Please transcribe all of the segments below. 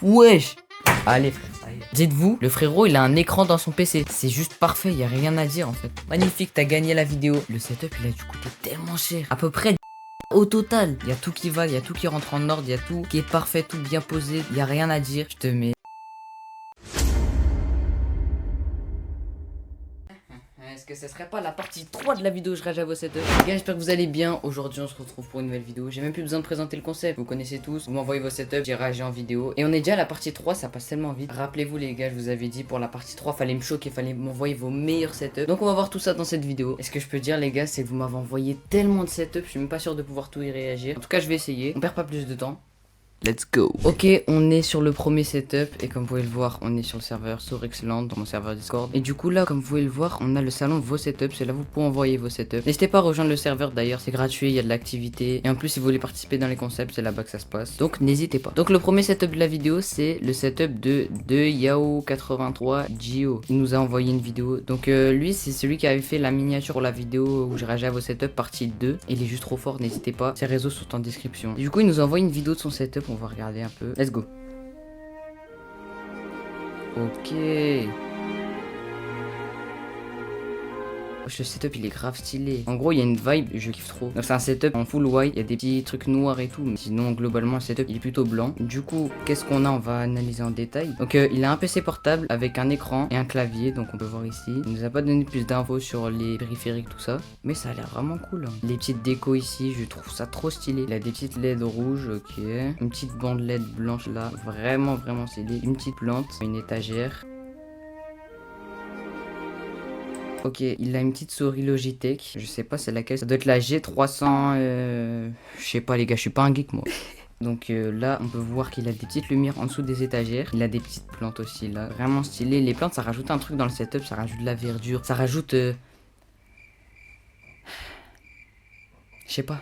Wesh. Allez frère, ça y est. Dites-vous, le frérot il a un écran dans son PC. C'est juste parfait, y a rien à dire en fait. Magnifique, t'as gagné la vidéo. Le setup il a dû coûter tellement cher. À peu près au total. Y a tout qui va, y a tout qui rentre en ordre, y a tout qui est parfait, tout bien posé. Y a rien à dire. Je te mets. Est-ce que ce serait pas la partie 3 de la vidéo je rage à vos setups? Les gars, j'espère que vous allez bien. Aujourd'hui on se retrouve pour une nouvelle vidéo. J'ai même plus besoin de présenter le concept, vous connaissez tous. Vous m'envoyez vos setups, j'ai ragé en vidéo. Et on est déjà à la partie 3, ça passe tellement vite. Rappelez-vous les gars, je vous avais dit pour la partie 3 fallait me choquer, fallait m'envoyer vos meilleurs setups. Donc on va voir tout ça dans cette vidéo. Et ce que je peux dire les gars, c'est que vous m'avez envoyé tellement de setups, je suis même pas sûr de pouvoir tout y réagir. En tout cas je vais essayer, on perd pas plus de temps. Let's go. Ok, on est sur le premier setup et comme vous pouvez le voir, on est sur le serveur Sorexland dans mon serveur Discord. Et du coup là, comme vous pouvez le voir, on a le salon vos setups, c'est là où vous pouvez envoyer vos setups. N'hésitez pas à rejoindre le serveur d'ailleurs, c'est gratuit, il y a de l'activité. Et en plus, si vous voulez participer dans les concepts, c'est là-bas que ça se passe. Donc n'hésitez pas. Donc le premier setup de la vidéo, c'est le setup de Yao83 Gio. Il nous a envoyé une vidéo. Donc lui, c'est celui qui avait fait la miniature pour la vidéo où je rageais à vos setups partie 2. Il est juste trop fort, n'hésitez pas. Ses réseaux sont en description. Et du coup, il nous a envoyé une vidéo de son setup. On va regarder un peu. Let's go. Ok. Ce setup il est grave stylé. En gros il y a une vibe, je kiffe trop. Donc c'est un setup en full white, il y a des petits trucs noirs et tout. Mais sinon globalement le setup il est plutôt blanc. Du coup qu'est-ce qu'on a? On va analyser en détail. Donc il a un PC portable avec un écran et un clavier. Donc on peut voir ici. Il nous a pas donné plus d'infos sur les périphériques tout ça. Mais ça a l'air vraiment cool hein. Les petites décos ici je trouve ça trop stylé. Il a des petites LED rouges, ok. Une petite bande LED blanche là. Vraiment stylé. Une petite plante, une étagère. Ok, il a une petite souris Logitech. Je sais pas c'est laquelle. Ça doit être la G300. Je sais pas les gars, je suis pas un geek moi. Donc là, on peut voir qu'il a des petites lumières en dessous des étagères. Il a des petites plantes aussi là. Vraiment stylé. Les plantes, ça rajoute un truc dans le setup. Ça rajoute de la verdure. Ça rajoute... Je sais pas.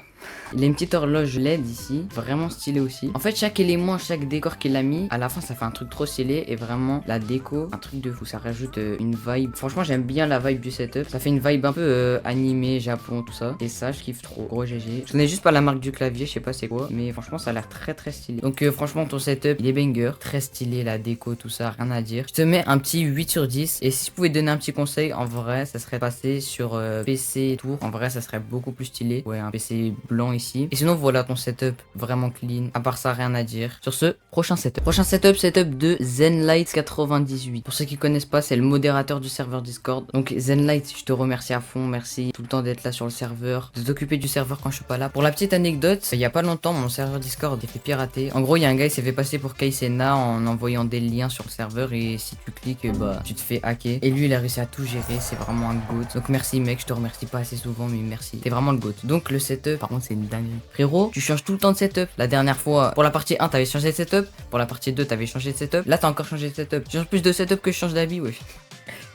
Il a une petite horloge LED ici, vraiment stylé aussi. En fait, chaque élément, chaque décor qu'il a mis, à la fin, ça fait un truc trop stylé. Et vraiment, la déco, un truc de fou. Ça rajoute une vibe. Franchement, j'aime bien la vibe du setup. Ça fait une vibe un peu animée, Japon, tout ça. Et ça, je kiffe trop. Gros GG. Je connais juste pas la marque du clavier, je sais pas c'est quoi. Mais franchement, ça a l'air très stylé. Donc, franchement, ton setup, il est banger. Très stylé, la déco, tout ça, rien à dire. Je te mets un petit 8 sur 10. Et si je pouvais donner un petit conseil, en vrai, ça serait passer sur PC Tour. En vrai, ça serait beaucoup plus stylé. Ouais, un PC blanc ici. Et sinon voilà ton setup vraiment clean. À part ça rien à dire. Sur ce prochain setup. Prochain setup de Zenlight98. Pour ceux qui connaissent pas c'est le modérateur du serveur Discord. Donc Zenlight je te remercie à fond. Merci tout le temps d'être là sur le serveur. De t'occuper du serveur quand je suis pas là. Pour la petite anecdote il y a pas longtemps mon serveur Discord est fait pirater. En gros il y a un gars qui s'est fait passer pour Kaisena en envoyant des liens sur le serveur. Et si tu cliques bah tu te fais hacker. Et lui il a réussi à tout gérer. C'est vraiment un goat. Donc merci mec je te remercie pas assez souvent mais merci. T'es vraiment le goat. Donc le setup par contre c'est une dinguerie. Frérot, tu changes tout le temps de setup. La dernière fois, pour la partie 1, t'avais changé de setup. Pour la partie 2, t'avais changé de setup. Là, t'as encore changé de setup. Tu changes plus de setup que je change d'habit, wesh.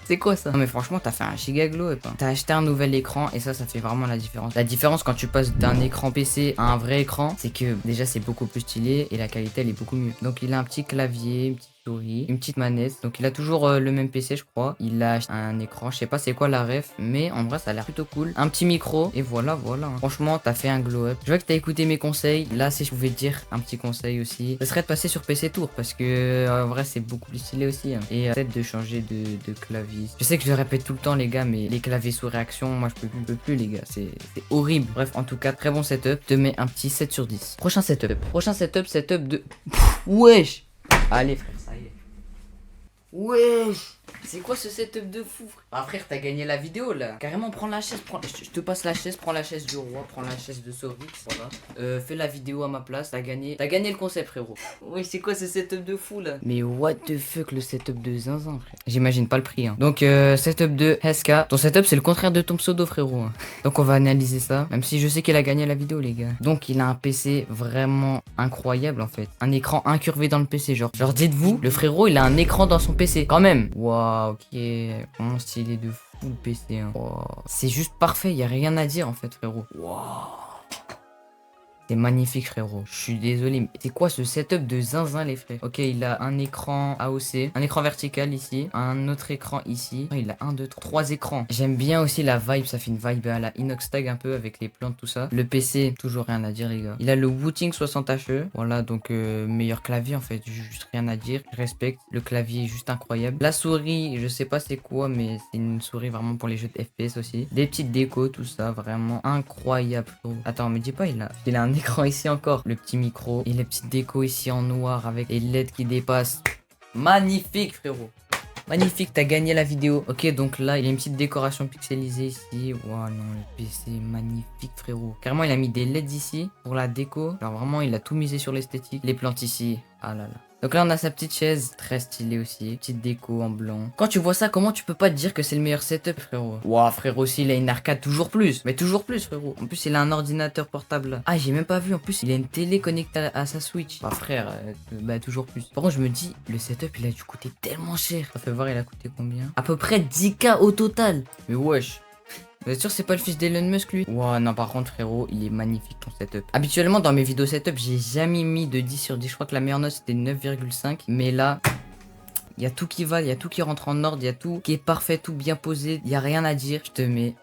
C'est quoi ça? Non mais franchement t'as fait un giga glow et pas. T'as acheté un nouvel écran et ça fait vraiment la différence. La différence quand tu passes d'un écran PC à un vrai écran, c'est que déjà c'est beaucoup plus stylé et la qualité elle est beaucoup mieux. Donc il a un petit clavier, une petite souris, une petite manette. Donc il a toujours le même PC je crois. Il a un écran, je sais pas c'est quoi la ref, mais en vrai ça a l'air plutôt cool. Un petit micro et voilà. Franchement t'as fait un glow up. Je vois que t'as écouté mes conseils. Là si je pouvais te dire un petit conseil aussi, ce serait de passer sur PC Tour parce que en vrai c'est beaucoup plus stylé aussi hein. Et peut-être de changer de clavier. Je sais que je le répète tout le temps les gars mais les claviers sous réaction moi je peux plus les gars c'est horrible. Bref en tout cas très bon setup. Je te mets un petit 7 sur 10. Prochain setup de wesh. Allez frère ça y est. Wesh. C'est quoi ce setup de fou frère? Ah frère t'as gagné la vidéo là. Carrément prends la chaise, je te passe la chaise, prends la chaise du roi, prends la chaise de Sorix, voilà. Fais la vidéo à ma place, t'as gagné le concept frérot. Oui c'est quoi ce setup de fou là? Mais what the fuck le setup de zinzin frère. J'imagine pas le prix hein. Donc setup de Heska. Ton setup c'est le contraire de ton pseudo frérot hein. Donc on va analyser ça. Même si je sais qu'il a gagné la vidéo les gars. Donc il a un PC vraiment incroyable en fait. Un écran incurvé dans le PC genre dites-vous, le frérot il a un écran dans son PC quand même. Waouh ok. Vraiment stylé de fou le PC hein. Wow. C'est juste parfait, y a rien à dire en fait frérot. Waouh. C'est magnifique, frérot. Je suis désolé, mais c'est quoi ce setup de zinzin, les frères? Ok, il a un écran AOC, un écran vertical ici, un autre écran ici. Oh, il a un, deux, trois écrans. J'aime bien aussi la vibe, ça fait une vibe à la Inoxtag un peu avec les plantes, tout ça. Le PC, toujours rien à dire, les gars. Il a le Wooting 60HE. Voilà, donc meilleur clavier en fait, juste rien à dire. Je respecte. Le clavier est juste incroyable. La souris, je sais pas c'est quoi, mais c'est une souris vraiment pour les jeux de FPS aussi. Des petites décos, tout ça, vraiment incroyable. Attends, me dis pas, il a un écran ici encore. Le petit micro et les petites décos ici en noir avec les LED qui dépassent. Magnifique, frérot. Magnifique, t'as gagné la vidéo. Ok, donc là, il y a une petite décoration pixelisée ici. Waouh, non, le PC, magnifique, frérot. Carrément, il a mis des LED ici pour la déco. Genre, vraiment, il a tout misé sur l'esthétique. Les plantes ici. Ah là là. Donc là, on a sa petite chaise, très stylée aussi. Petite déco en blanc. Quand tu vois ça, comment tu peux pas te dire que c'est le meilleur setup, frérot? Waouh, frérot, aussi, il a une arcade toujours plus. Mais toujours plus, frérot. En plus, il a un ordinateur portable là. Ah, j'ai même pas vu. En plus, il a une télé connectée à sa Switch. Bah, frère, bah, toujours plus. Par contre, je me dis, le setup, il a dû coûter tellement cher. Ça fait voir, il a coûté combien? À peu près 10K au total. Mais wesh. Vous êtes sûr c'est pas le fils d'Elon Musk lui? Ouah non par contre frérot il est magnifique ton setup. Habituellement dans mes vidéos setup j'ai jamais mis de 10 sur 10. Je crois que la meilleure note c'était 9,5. Mais là il y a tout qui va, il y a tout qui rentre en ordre, il y a tout qui est parfait, tout bien posé. Il y a rien à dire. Je te mets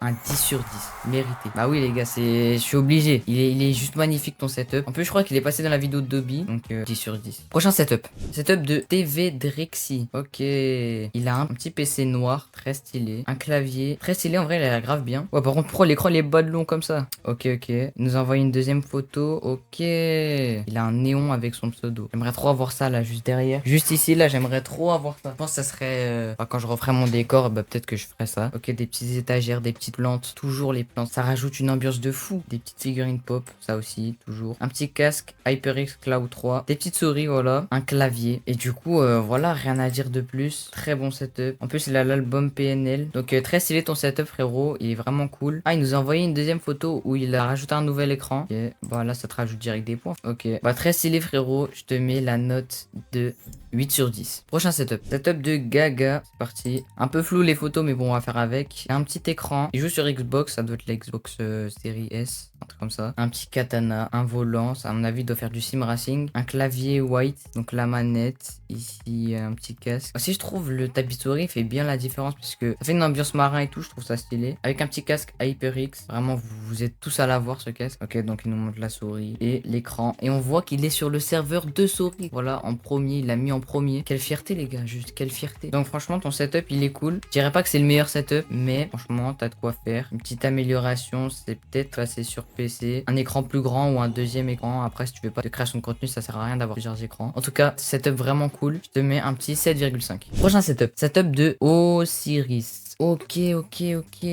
un 10 sur 10, mérité. Bah oui les gars, je suis obligé. Il est juste magnifique ton setup. En plus je crois qu'il est passé dans la vidéo de Dobby. Donc 10 sur 10. Prochain setup. Setup de TV Drexy. Ok. Il a un petit PC noir, très stylé. Un clavier, très stylé en vrai, il a l'air grave bien. Ouais par contre pourquoi l'écran les bas de long comme ça? Ok ok. Il nous envoie une deuxième photo. Ok. Il a un néon avec son pseudo. J'aimerais trop avoir ça là, juste derrière. Juste ici là, j'aimerais trop avoir ça. Je pense que ça serait... quand je referai mon décor, bah peut-être que je ferai ça. Ok, des petites étagères, des petites plantes, toujours les plantes. Ça rajoute une ambiance de fou. Des petites figurines pop, ça aussi, toujours. Un petit casque HyperX Cloud 3. Des petites souris, voilà. Un clavier. Et du coup, voilà, rien à dire de plus. Très bon setup. En plus, il a l'album PNL. Donc, très stylé ton setup, frérot. Il est vraiment cool. Ah, il nous a envoyé une deuxième photo où il a rajouté un nouvel écran. Ok, bah là, ça te rajoute direct des points. Ok, bah très stylé, frérot. Je te mets la note de 8 sur 10. Prochain setup. Setup de Gaga. C'est parti. Un peu flou les photos, mais bon, on va faire avec. Un petit écran. Il joue sur Xbox. Ça doit être la Xbox Series S. Un truc comme ça. Un petit katana. Un volant. Ça, à mon avis, doit faire du sim racing. Un clavier white. Donc la manette. Ici, un petit casque. Aussi, je trouve le tapis de souris fait bien la différence. Parce que ça fait une ambiance marin et tout. Je trouve ça stylé. Avec un petit casque HyperX. Vraiment, vous êtes tous à l'avoir ce casque. Ok, donc il nous montre la souris et l'écran. Et on voit qu'il est sur le serveur de souris. Voilà, en premier. Il l'a mis en premier. Quelle fierté les gars, juste quelle fierté. Donc franchement ton setup il est cool. Je dirais pas que c'est le meilleur setup, mais franchement t'as de quoi faire. Une petite amélioration, c'est peut-être passer sur PC. Un écran plus grand ou un deuxième écran. Après si tu veux pas de création de contenu, ça sert à rien d'avoir plusieurs écrans. En tout cas, setup vraiment cool. Je te mets un petit 7,5. Prochain setup. Setup de Osiris. Ok, ok, ok.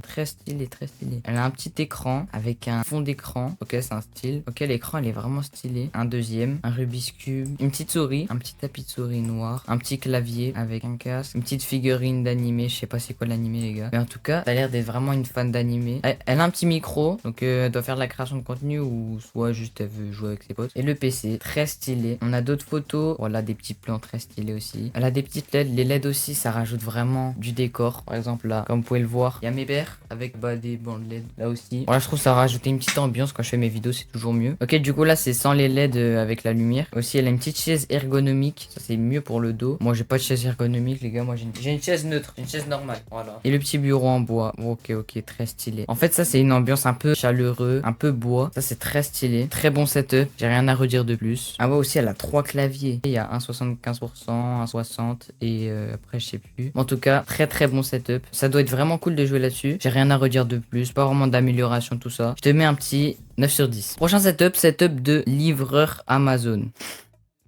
Très stylé, très stylé. Elle a un petit écran avec un fond d'écran. Ok, c'est un style. Ok, l'écran, il est vraiment stylé. Un deuxième, un Rubik's Cube, une petite souris, un petit tapis de souris noir, un petit clavier avec un casque, une petite figurine d'animé. Je sais pas c'est quoi l'animé, les gars. Mais en tout cas, t'as l'air d'être vraiment une fan d'animé. Elle a un petit micro, donc elle doit faire de la création de contenu ou soit juste elle veut jouer avec ses potes. Et le PC, très stylé. On a d'autres photos. Voilà, des petits plans très stylés aussi. Elle a des petites LED. Les LED aussi, ça rajoute vraiment du décor. Par exemple là, comme vous pouvez le voir, il y a mes pères avec des bandes LED là aussi. Voilà, je trouve ça rajouter une petite ambiance quand je fais mes vidéos, c'est toujours mieux. Ok, du coup là c'est sans les LED avec la lumière. Aussi elle a une petite chaise ergonomique, ça c'est mieux pour le dos. Moi j'ai pas de chaise ergonomique les gars, moi j'ai une chaise neutre, une chaise normale. Voilà. Et le petit bureau en bois. Ok, ok, très stylé. En fait ça c'est une ambiance un peu chaleureux, un peu bois. Ça c'est très stylé, très bon setup. J'ai rien à redire de plus. Ah ouais aussi elle a 3 claviers. Il y a un 75%, un 60 et après je sais plus. En tout cas très très bon setup. Ça doit être vraiment cool de jouer là-dessus. J'ai rien à redire de plus. Pas vraiment d'amélioration, tout ça. Je te mets un petit 9 sur 10. Prochain setup, setup de livreur Amazon.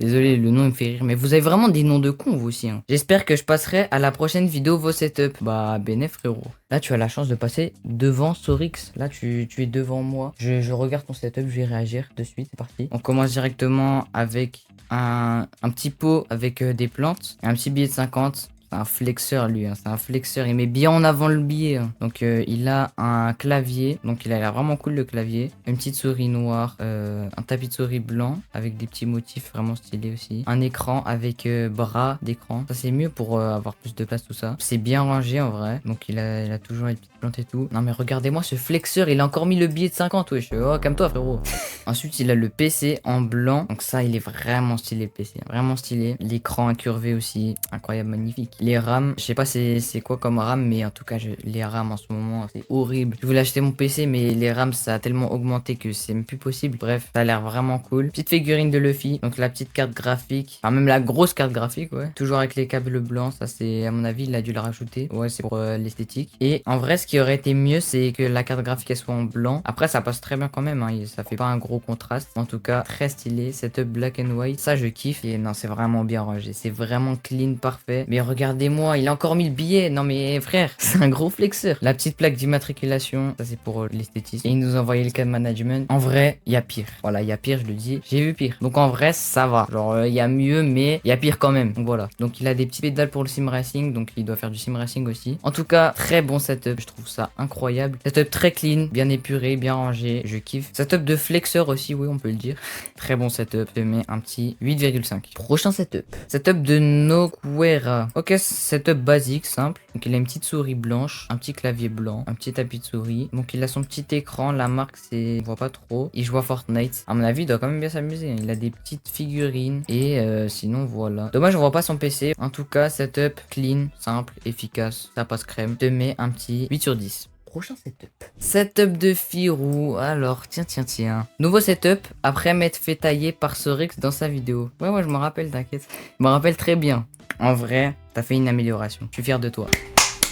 Désolé, le nom il me fait rire, mais vous avez vraiment des noms de cons vous aussi. Hein. J'espère que je passerai à la prochaine vidéo vos setups. Bah, bénéf frérot. Là, tu as la chance de passer devant Sorix. Là, tu es devant moi. Je regarde ton setup, je vais réagir de suite. C'est parti. On commence directement avec un petit pot avec des plantes et un petit billet de 50. C'est un flexeur lui, hein. C'est un flexeur. Il met bien en avant le billet, hein. Donc il a un clavier. Donc il a l'air vraiment cool le clavier. Une petite souris noire. Un tapis de souris blanc avec des petits motifs vraiment stylés aussi. Un écran avec bras d'écran. Ça c'est mieux pour avoir plus de place tout ça. C'est bien rangé en vrai. Donc il a toujours les petites plantes et tout. Non mais regardez-moi ce flexeur. Il a encore mis le billet de 50. Wesh. Oh calme-toi frérot. Ensuite il a le PC en blanc. Donc ça il est vraiment stylé le PC. Vraiment stylé. L'écran incurvé aussi. Incroyable, magnifique. Les RAM. Je sais pas c'est quoi comme RAM. Mais en tout cas les RAM en ce moment c'est horrible. Je voulais acheter mon PC mais les RAM ça a tellement augmenté que c'est même plus possible. Bref ça a l'air vraiment cool. Petite figurine de Luffy. Donc la petite carte graphique. Enfin même la grosse carte graphique ouais. Toujours avec les câbles blancs. Ça c'est à mon avis il a dû le rajouter. Ouais c'est pour l'esthétique. Et en vrai ce qui aurait été mieux c'est que la carte graphique elle soit en blanc. Après ça passe très bien quand même hein. Ça fait pas un gros contraste. En tout cas très stylé. Setup black and white. Ça je kiffe. Et non c'est vraiment bien rangé. C'est vraiment clean parfait. Mais regardez-moi il a encore mis le billet. Non mais frère c'est un gros flexeur. La petite plaque d'immatriculation. Ça c'est pour l'esthétisme. Et il nous a envoyé le code management. En vrai il y a pire. Voilà il y a pire je le dis. J'ai vu pire. Donc en vrai ça va. Genre il y a mieux mais il y a pire quand même. Donc voilà. Donc il a des petits pédales pour le sim racing. Donc il doit faire du sim racing aussi. En tout cas très bon setup. Je trouve ça incroyable. Setup très clean. Bien épuré. Bien rangé. Je kiffe. Setup de flexeur aussi oui on peut le dire. Très bon setup. Je mets un petit 8,5. Prochain setup. Setup de Noguera. Ok setup basique simple. Donc il a une petite souris blanche. Un petit clavier blanc. Un petit tapis de souris. Donc il a son petit écran. La marque c'est... On voit pas trop. Il joue à Fortnite. À mon avis il doit quand même bien s'amuser. Il a des petites figurines. Et sinon voilà. Dommage on voit pas son PC. En tout cas setup clean. Simple. Efficace. Ça passe crème. Je te mets un petit 8 sur 10. Prochain setup. Setup de Firou. Alors, tiens. Nouveau setup après m'être fait tailler par Sorix dans sa vidéo. Ouais, je me rappelle, t'inquiète. Je me rappelle très bien. En vrai, t'as fait une amélioration. Je suis fier de toi.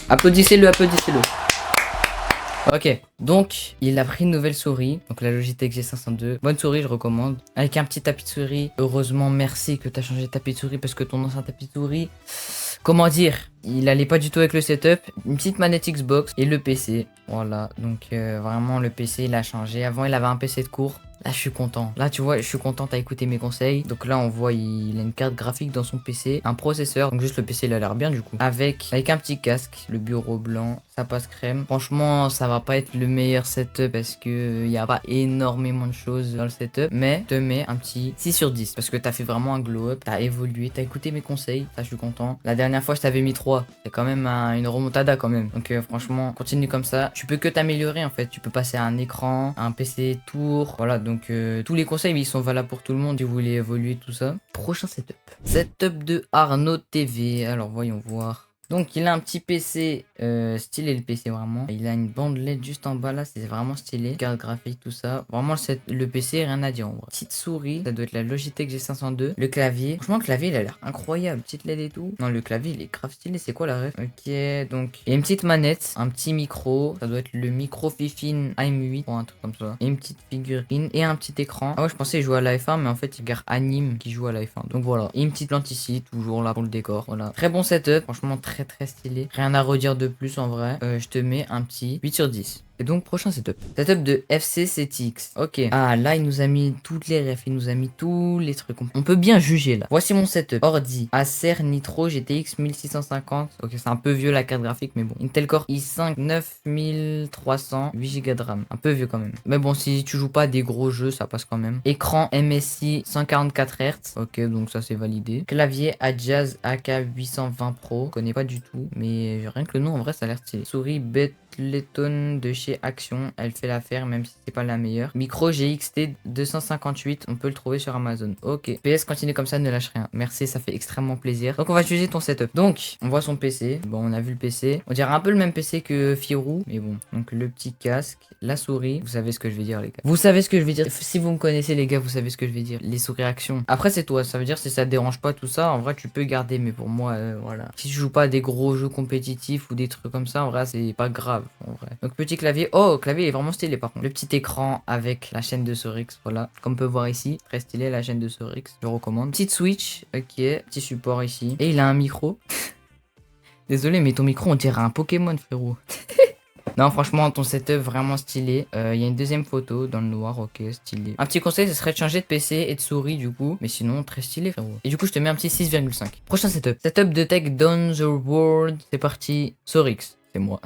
Applaudissez-le. Ok, donc il a pris une nouvelle souris, donc la Logitech G502. Bonne souris, je recommande. Avec un petit tapis de souris. Heureusement, merci que t'as changé de tapis de souris parce que ton ancien tapis de souris, comment dire, il allait pas du tout avec le setup. Une petite manette Xbox et le PC. Voilà, donc vraiment le PC il a changé. Avant il avait un PC de cours. Là je suis content. Là tu vois je suis content t'as écouté mes conseils. Donc là on voit il a une carte graphique dans son PC. Un processeur. Donc juste le PC il a l'air bien du coup. Avec un petit casque. Le bureau blanc. Ça passe crème. Franchement ça va pas être le meilleur setup parce que il y a pas énormément de choses dans le setup. Mais je te mets un petit 6 sur 10. Parce que t'as fait vraiment un glow up. T'as évolué. T'as écouté mes conseils. Ça je suis content. La dernière fois je t'avais mis 3. C'est quand même une remontada quand même. Donc franchement continue comme ça. Tu peux que t'améliorer en fait. Tu peux passer à un écran. À un PC tour. Voilà donc tous les conseils ils sont valables pour tout le monde si vous voulez évoluer tout ça. Prochain setup. Setup de Arnaud TV. Alors voyons voir. Donc il a un petit PC stylé le PC vraiment. Il a une bande LED juste en bas là, c'est vraiment stylé. Carte graphique tout ça. Vraiment le PC rien à dire en vrai. Petite souris, ça doit être la Logitech G502. Le clavier, franchement le clavier il a l'air incroyable. Petite LED et tout. Non le clavier il est grave stylé, c'est quoi la ref? Ok donc il y a une petite manette, un petit micro. Ça doit être le micro Fifine AM8 ou un truc comme ça. Et une petite figurine et un petit écran. Ah ouais je pensais jouer à la F1 mais en fait il regarde Anime qui joue à la F1. Donc voilà. Et une petite plante ici, toujours là pour le décor. Voilà. Très bon setup, franchement très stylé. Rien à redire de plus en vrai. Je te mets un petit 8 sur 10. Et donc prochain setup. Setup de FCCTX. Ok. Ah là il nous a mis toutes les refs. Il nous a mis tous les trucs. On peut bien juger là. Voici mon setup. Ordi. Acer Nitro GTX 1650. Ok c'est un peu vieux la carte graphique mais bon. Intel Core i5 9300. 8 Go de RAM. Un peu vieux quand même. Mais bon si tu joues pas à des gros jeux ça passe quand même. Écran MSI 144 Hz. Ok donc ça c'est validé. Clavier Adjazz AK820 Pro. Je connais pas du tout. Mais rien que le nom en vrai ça a l'air stylé. Souris Betleton de chez Action, elle fait l'affaire même si c'est pas la meilleure. Micro GXT 258, on peut le trouver sur Amazon. Ok. PS continue comme ça, ne lâche rien. Merci, ça fait extrêmement plaisir. Donc on va juger ton setup. Donc on voit son PC. Bon on a vu le PC. On dirait un peu le même PC que Firou, mais bon. Donc le petit casque, la souris. Vous savez ce que je vais dire les gars. Vous savez ce que je vais dire. Si vous me connaissez les gars, vous savez ce que je vais dire. Les souris Action. Après c'est toi, ça veut dire si ça te dérange pas tout ça, en vrai tu peux garder. Mais pour moi voilà. Si tu joues pas à des gros jeux compétitifs ou des trucs comme ça, en vrai c'est pas grave en vrai. Donc petit clavier. Oh le clavier est vraiment stylé par contre. Le petit écran avec la chaîne de Sorix, voilà. Comme on peut voir ici, très stylé la chaîne de Sorix, je recommande. Petite Switch, ok. Petit support ici. Et il a un micro. Désolé mais ton micro on dirait un Pokémon frérot. Non, franchement, ton setup vraiment stylé. Il y a une deuxième photo dans le noir, ok, stylé. Un petit conseil, ce serait de changer de PC et de souris du coup. Mais sinon, très stylé, frérot. Et du coup, je te mets un petit 6,5. Prochain setup. Setup de tech down the world. C'est parti. Sorix. C'est moi.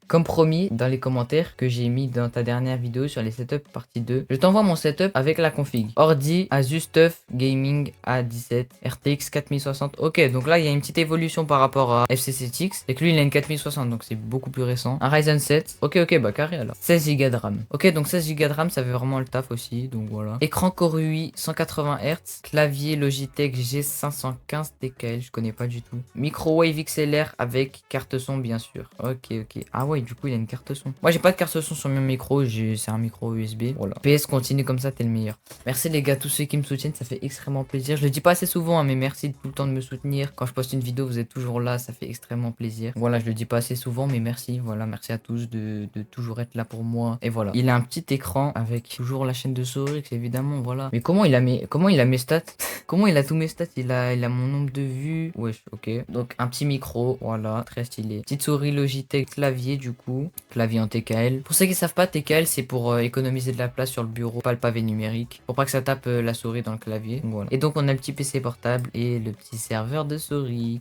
Comme promis dans les commentaires que j'ai mis dans ta dernière vidéo sur les setups partie 2, je t'envoie mon setup avec la config. Ordi, Asus TUF Gaming A17, RTX 4060. Ok, donc là il y a une petite évolution par rapport à FC7X. Et que lui il a une 4060, donc c'est beaucoup plus récent. Un Ryzen 7. Ok, bah carré alors. 16 Go de RAM. Ok, donc 16 Go de RAM, ça fait vraiment le taf aussi, donc voilà. Écran Core UI 180 Hz. Clavier Logitech G515 TKL, je connais pas du tout. Microwave XLR avec carte son bien sûr. Ok. Ah ouais, du coup, il a une carte son. Moi, j'ai pas de carte son sur mon micro. C'est un micro USB. Voilà. PS, continue comme ça, t'es le meilleur. Merci les gars, tous ceux qui me soutiennent. Ça fait extrêmement plaisir. Je le dis pas assez souvent, hein, mais merci de tout le temps de me soutenir. Quand je poste une vidéo, vous êtes toujours là. Ça fait extrêmement plaisir. Voilà, je le dis pas assez souvent, mais merci. Voilà, merci à tous de toujours être là pour moi. Et voilà. Il a un petit écran avec toujours la chaîne de Sorix, évidemment. Voilà. Mais comment il a mes stats? Comment il a tous mes stats? Il a mon nombre de vues. Wesh, ok. Donc, un petit micro. Voilà, très stylé. Petite souris Logitech, clavier du coup, clavier en TKL. Pour ceux qui savent pas, TKL c'est pour économiser de la place sur le bureau, pas le pavé numérique, pour pas que ça tape la souris dans le clavier. Donc, voilà. Et donc on a le petit PC portable et le petit serveur de Sorix.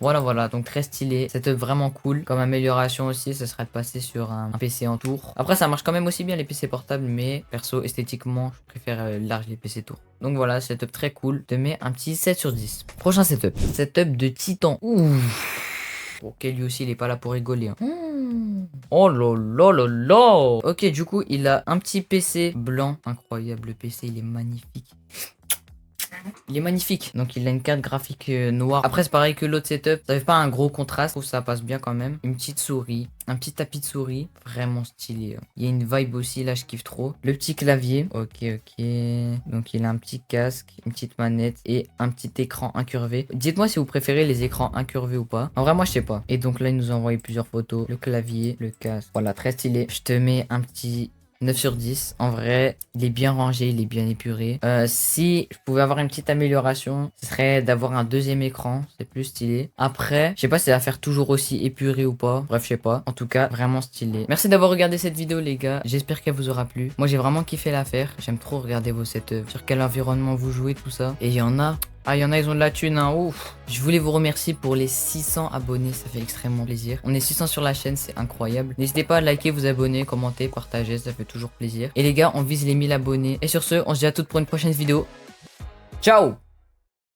Voilà, donc très stylé. Setup vraiment cool. Comme amélioration aussi, ce serait de passer sur un PC en tour. Après ça marche quand même aussi bien les PC portables, mais perso esthétiquement, je préfère large les PC tour. Donc voilà, setup très cool. Je te mets un petit 7 sur 10. Prochain setup. Setup de Titan. Ouh. Ok, lui aussi, il est pas là pour rigoler. Hein. Oh là. Ok, du coup, il a un petit PC blanc. Incroyable, le PC, il est magnifique. Il est magnifique. Donc il a une carte graphique noire. Après c'est pareil que l'autre setup. Ça fait pas un gros contraste. Je trouve que ça passe bien quand même. Une petite souris. Un petit tapis de souris. Vraiment stylé. Il y a une vibe aussi. Là je kiffe trop. Le petit clavier. Ok. Donc il a un petit casque. Une petite manette. Et un petit écran incurvé. Dites-moi si vous préférez les écrans incurvés ou pas. En vrai moi je sais pas. Et donc là il nous a envoyé plusieurs photos. Le clavier. Le casque. Voilà, très stylé. Je te mets un petit 9 sur 10. En vrai, il est bien rangé, il est bien épuré. Si je pouvais avoir une petite amélioration, ce serait d'avoir un deuxième écran. C'est plus stylé. Après, je sais pas si ça va faire toujours aussi épuré ou pas. Bref, je sais pas. En tout cas, vraiment stylé. Merci d'avoir regardé cette vidéo, les gars. J'espère qu'elle vous aura plu. Moi, j'ai vraiment kiffé l'affaire. J'aime trop regarder vos setups. Sur quel environnement vous jouez, tout ça. Et il y en a... Ah, il y en a, ils ont de la thune, hein. Ouf. Je voulais vous remercier pour les 600 abonnés, ça fait extrêmement plaisir. On est 600 sur la chaîne, c'est incroyable. N'hésitez pas à liker, vous abonner, commenter, partager, ça fait toujours plaisir. Et les gars, on vise les 1000 abonnés. Et sur ce, on se dit à toutes pour une prochaine vidéo. Ciao!